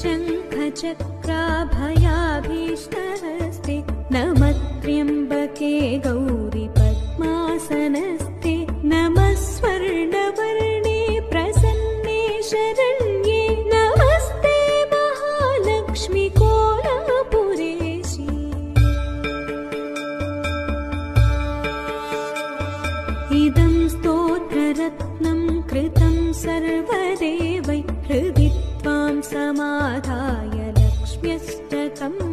शङ्खचक्राभयाभीष्टहस्ते नमः त्र्यम्बके गौरि पद्मासनस्ते नमः स्वर्णवर्णे प्रसन्ने शरण्ये नमस्ते महालक्ष्मी कोलापुरेशी। इदं स्तोत्ररत्नं कृतं सर्वदेवै हृदि त्वां समाधाय लक्ष्म्यष्टकम्